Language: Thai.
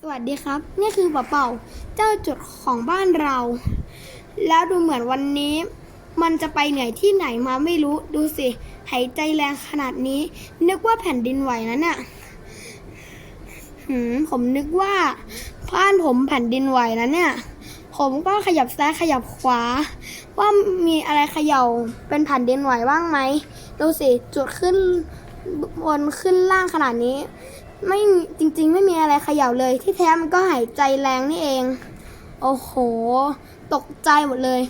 สวัสดีครับนี่คือเป่าเป่าเจ้าจุดของบ้านเราแล้วดูเหมือนวันนี้มันจะไปเหนื่อยที่ไหนมาไม่รู้ดูสิหายใจแรงขนาดนี้นึกว่าแผ่นดินไหวนะเนี่ยผมนึกว่าบ้านผมแผ่นดินไหวนะเนี่ยผมก็ขยับซ้ายขยับขวาว่ามีอะไรเขย่าเป็นแผ่นดินไหวบ้างไหมดูสิจุดขึ้นบนขึ้นล่างขนาดนี้ไม่จริงๆไม่มีอะไรเขย่าเลยที่แท้มันก็หายใจแรงนี่เองโอ้โหตกใจหมดเลย